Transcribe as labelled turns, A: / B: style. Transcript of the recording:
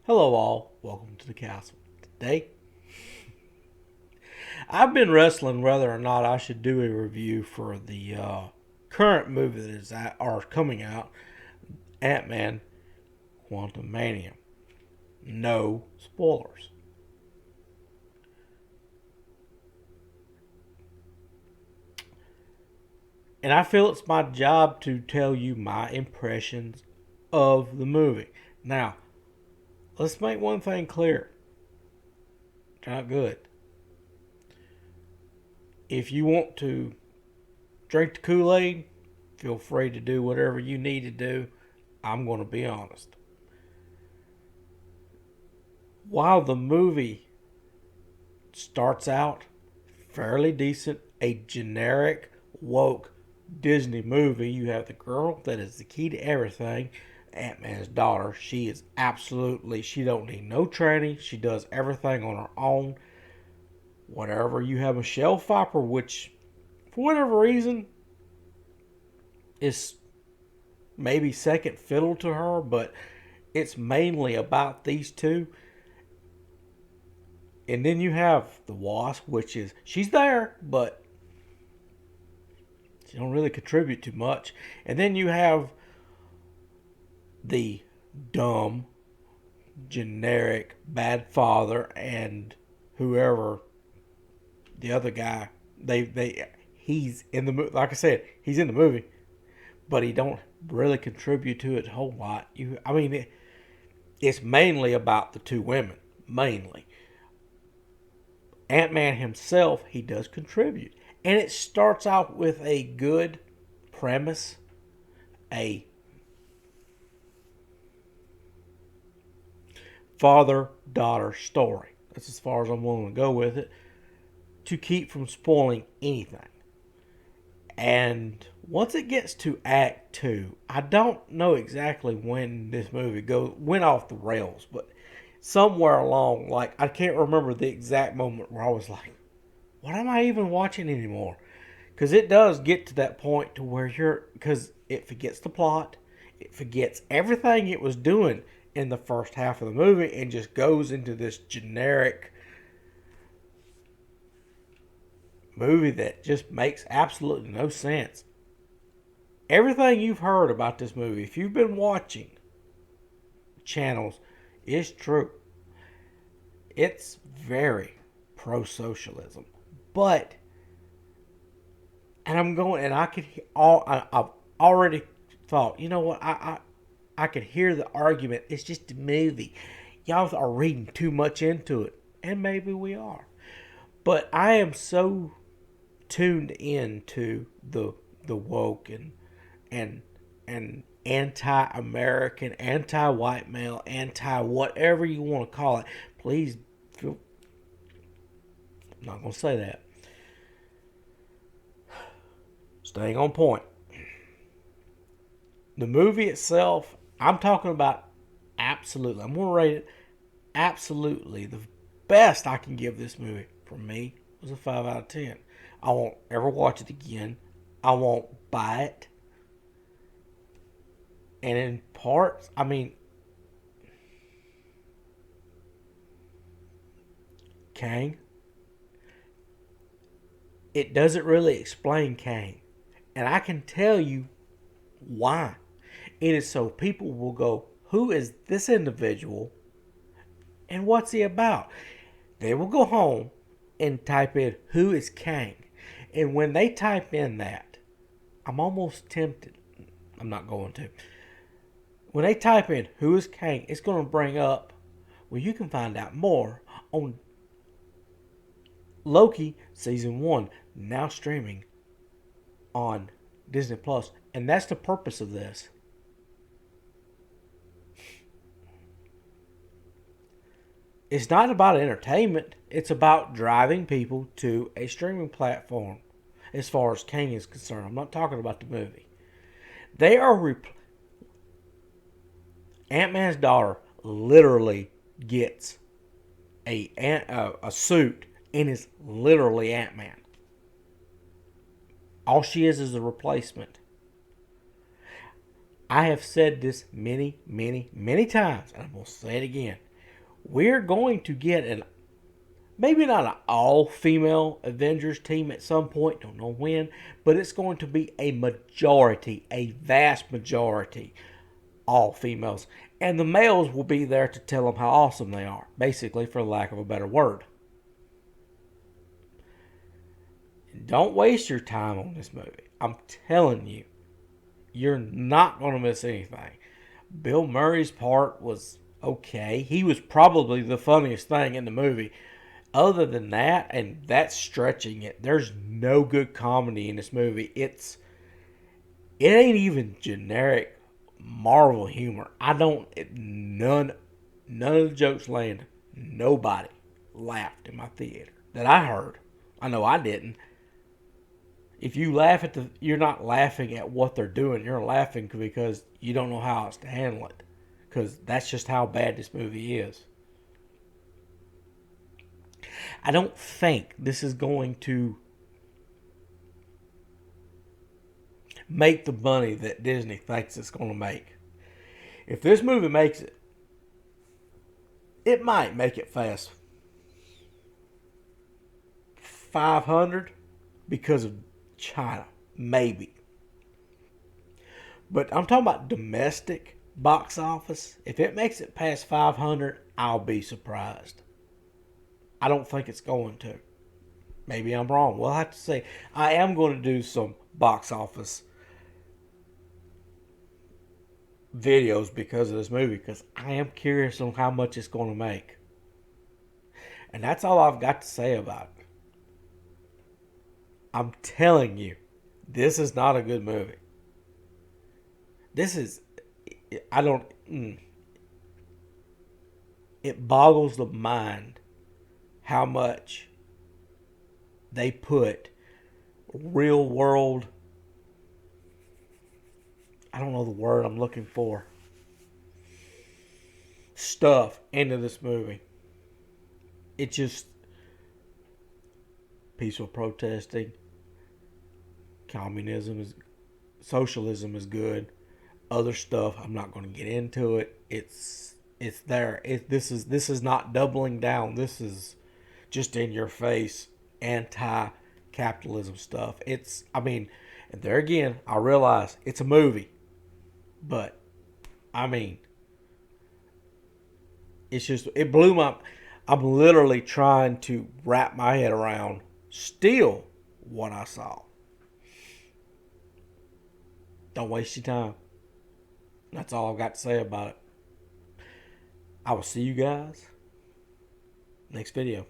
A: Hello, all. Welcome to the castle. Today, I've been wrestling whether or not I should do a review for the current movie that is coming out, Antman, Quantumania. No spoilers. And I feel it's my job to tell you my impressions of the movie. Now, let's make one thing clear. It's not good. If you want to drink the Kool-Aid, feel free to do whatever you need to do. I'm going to be honest. While the movie starts out fairly decent, a generic, woke Disney movie, you have the girl that is the key to everything, Ant-Man's daughter. She is absolutely, she don't need no training. She does everything on her own. Whatever you have Michelle Pfeiffer, which for whatever reason is maybe second fiddle to her, but it's mainly about these two. And then you have the wasp, which is she's there, but she don't really contribute too much. And then you have the dumb, generic, bad father and whoever the other guy. He's in the movie. Like I said, he's in the movie, but he don't really contribute to it a whole lot. It's mainly about the two women, mainly. Ant-Man himself, he does contribute. And it starts out with a good premise, a father-daughter story. That's as far as I'm willing to go with it, to keep from spoiling anything. And once it gets to Act 2, I don't know exactly when this movie went off the rails, but somewhere along, like I can't remember the exact moment where I was like, what am I even watching anymore? Because it does get to that point to where because it forgets the plot, it forgets everything it was doing in the first half of the movie, and just goes into this generic movie that just makes absolutely no sense. Everything you've heard about this movie, if you've been watching channels, is true. It's very pro socialism, but and I'm going, and I could I've already thought, you know what, I could hear the argument. It's just a movie. Y'all are reading too much into it, and maybe we are. But I am so tuned in to the woke and and anti-American, anti-white male, anti-whatever you want to call it. Please feel. I'm not gonna say that. Staying on point. The movie itself, I'm talking about absolutely. I'm gonna rate it absolutely the best I can give this movie. For me, was a 5 out of 10. I won't ever watch it again. I won't buy it. And in parts, Kang, it doesn't really explain Kang. And I can tell you why. It is so people will go, who is this individual and what's he about? They will go home and type in, who is Kang? And when they type in that, I'm almost tempted. I'm not going to. When they type in, who is Kang, it's going to bring up, well, you can find out more on Loki Season 1, now streaming on Disney Plus. And that's the purpose of this. It's not about entertainment, it's about driving people to a streaming platform as far as Kang is concerned. I'm not talking about the movie. They are. Ant Man's daughter literally gets a suit and is literally Ant Man. All she is a replacement. I have said this many, many, many times, and I'm going to say it again. We're going to get an maybe not an all-female Avengers team at some point, don't know when, but it's going to be a majority, a vast majority, all females. And the males will be there to tell them how awesome they are, basically, for lack of a better word. Don't waste your time on this movie. I'm telling you, you're not going to miss anything. Bill Murray's part was okay. He was probably the funniest thing in the movie. Other than that, and that's stretching it, there's no good comedy in this movie. It ain't even generic Marvel humor. I don't none of the jokes landed. Nobody laughed in my theater that I heard. I know I didn't. If you laugh at you're not laughing at what they're doing. You're laughing because you don't know how else to handle it. Because that's just how bad this movie is. I don't think this is going to make the money that Disney thinks it's going to make. If this movie makes it, it might make it fast 500 because of China, maybe. But I'm talking about domestic box office. If it makes it past 500, I'll be surprised. I don't think it's going to. Maybe I'm wrong. We'll have to see. I am going to do some box office videos because of this movie because I am curious on how much it's going to make. And that's all I've got to say about it. I'm telling you, this is not a good movie. This is, I don't, it boggles the mind how much they put real world, I don't know the word I'm looking for, stuff into this movie. It just, peaceful protesting, communism is, socialism is good. Other stuff, I'm not going to get into it. It's there. This is not doubling down. This is just in your face anti-capitalism stuff. And there again, I realize it's a movie, but I mean, it's just it blew my. I'm literally trying to wrap my head around still what I saw. Don't waste your time. That's all I've got to say about it. I will see you guys next video.